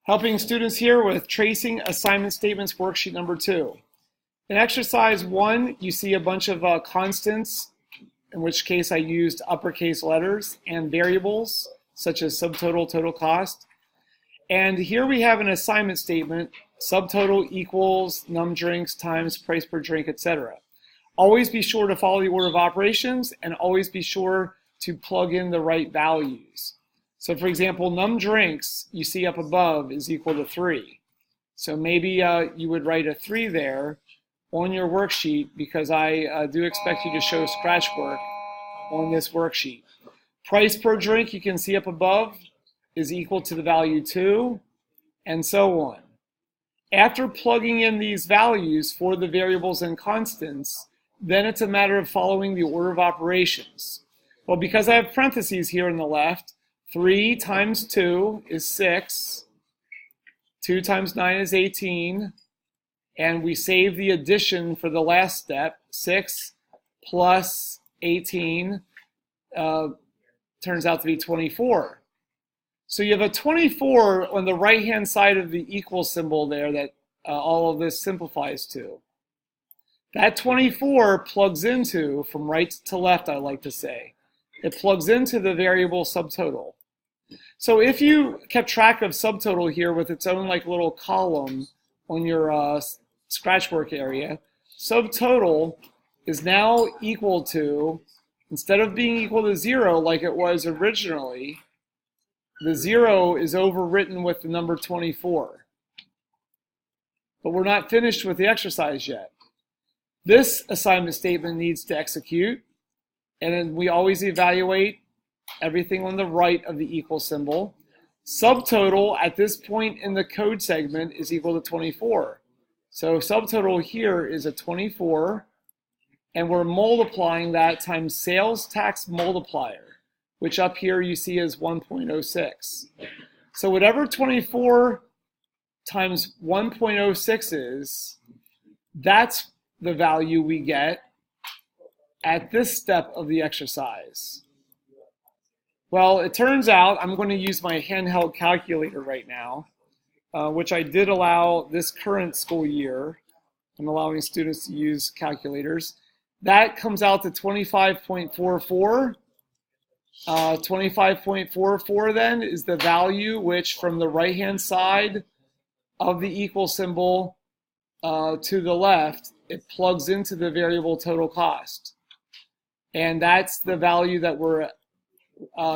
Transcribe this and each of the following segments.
Helping students here with tracing assignment statements worksheet number 2. In exercise 1, you see a bunch of constants, in which case I used uppercase letters, and variables, such as subtotal, total cost. And here we have an assignment statement, subtotal equals num drinks times price per drink, etc. Always be sure to follow the order of operations, and always be sure to plug in the right values. So for example, num drinks, you see up above, is equal to 3. So maybe you would write a 3 there on your worksheet, because I do expect you to show scratch work on this worksheet. Price per drink, you can see up above, is equal to the value 2, and so on. After plugging in these values for the variables and constants, then it's a matter of following the order of operations. Well, because I have parentheses here on the left, 3 times 2 is 6, 2 times 9 is 18, and we save the addition for the last step. 6 plus 18 turns out to be 24. So you have a 24 on the right-hand side of the equal symbol there that all of this simplifies to. That 24 plugs into, from right to left I like to say, it plugs into the variable subtotal. So if you kept track of subtotal here with its own like little column on your scratch work area, subtotal is now equal to, instead of being equal to 0 like it was originally, the 0 is overwritten with the number 24. But we're not finished with the exercise yet. This assignment statement needs to execute, and then we always evaluate everything on the right of the equal symbol. Subtotal at this point in the code segment is equal to 24. So subtotal here is a 24, and we're multiplying that times sales tax multiplier, which up here you see is 1.06. So whatever 24 times 1.06 is, that's the value we get at this step of the exercise. Well, it turns out I'm going to use my handheld calculator right now, which I did allow this current school year. I'm allowing students to use calculators. That comes out to 25.44. 25.44 then is the value which from the right-hand side of the equal symbol to the left, it plugs into the variable total cost. And that's the value that we're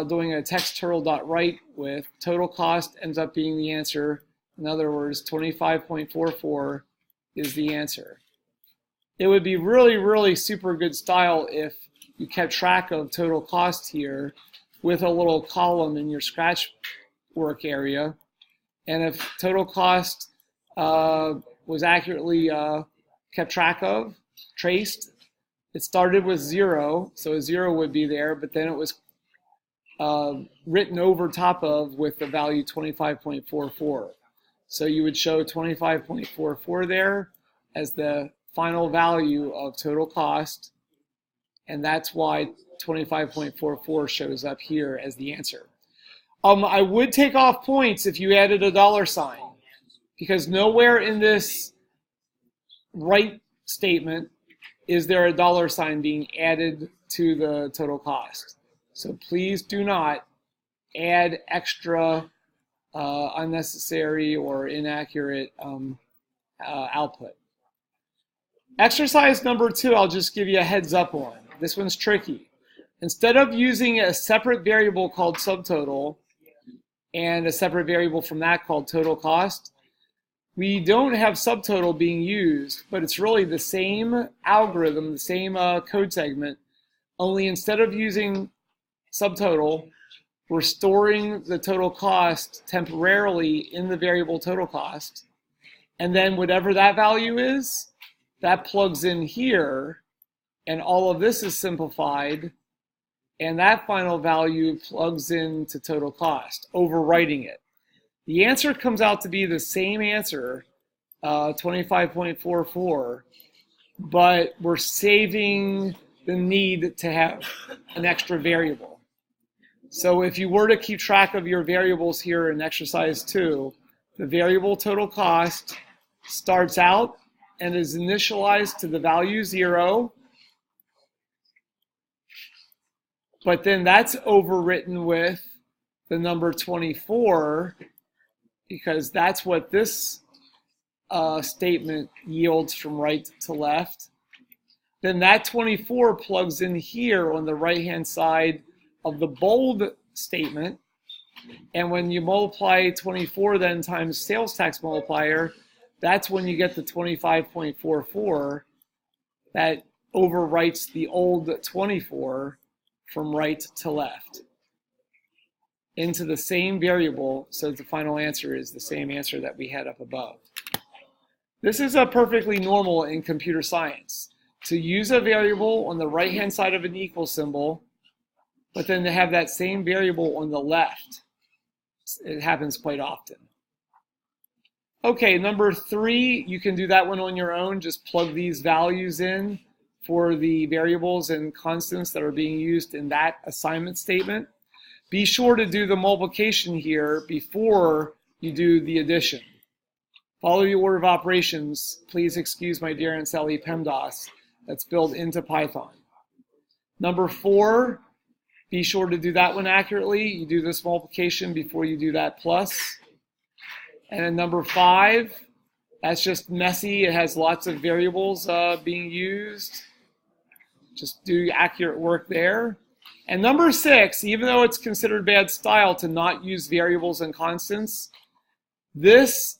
doing a text_turtle.write with. Total cost ends up being the answer. In other words, 25.44 is the answer. It would be really, really super good style if you kept track of total cost here with a little column in your scratch work area. And if total cost was accurately kept track of, traced, it started with 0, so a 0 would be there, but then it was written over top of with the value 25.44. So you would show 25.44 there as the final value of total cost, and that's why 25.44 shows up here as the answer. I would take off points if you added a $sign, because nowhere in this right statement is there a $sign being added to the total cost. So please do not add extra unnecessary or inaccurate output. Exercise number 2, I'll just give you a heads up on. This one's tricky. Instead of using a separate variable called subtotal and a separate variable from that called total cost, we don't have subtotal being used, but it's really the same algorithm, the same code segment, only instead of using subtotal, we're storing the total cost temporarily in the variable total cost, and then whatever that value is, that plugs in here, and all of this is simplified, and that final value plugs into total cost, overwriting it. The answer comes out to be the same answer, 25.44, but we're saving the need to have an extra variable. So if you were to keep track of your variables here in exercise 2, the variable total cost starts out and is initialized to the value 0, but then that's overwritten with the number 24 because that's what this statement yields from right to left. Then that 24 plugs in here on the right-hand side of the bold statement. And when you multiply 24 then times sales tax multiplier, that's when you get the 25.44 that overwrites the old 24 from right to left into the same variable, so the final answer is the same answer that we had up above. This is perfectly normal in computer science, to use a variable on the right-hand side of an equal symbol, but then to have that same variable on the left. It happens quite often. Okay, number 3, you can do that one on your own. Just plug these values in for the variables and constants that are being used in that assignment statement. Be sure to do the multiplication here before you do the addition. Follow the order of operations. Please excuse my dear Aunt Sally PEMDAS. That's built into Python. Number 4, be sure to do that one accurately. You do this multiplication before you do that plus. And then number 5, that's just messy. It has lots of variables being used. Just do accurate work there. And number 6, even though it's considered bad style to not use variables and constants, this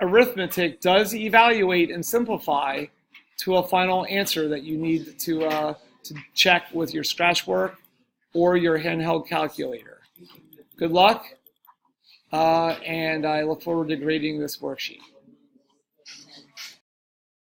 arithmetic does evaluate and simplify to a final answer that you need to check with your scratch work or your handheld calculator. Good luck, and I look forward to grading this worksheet.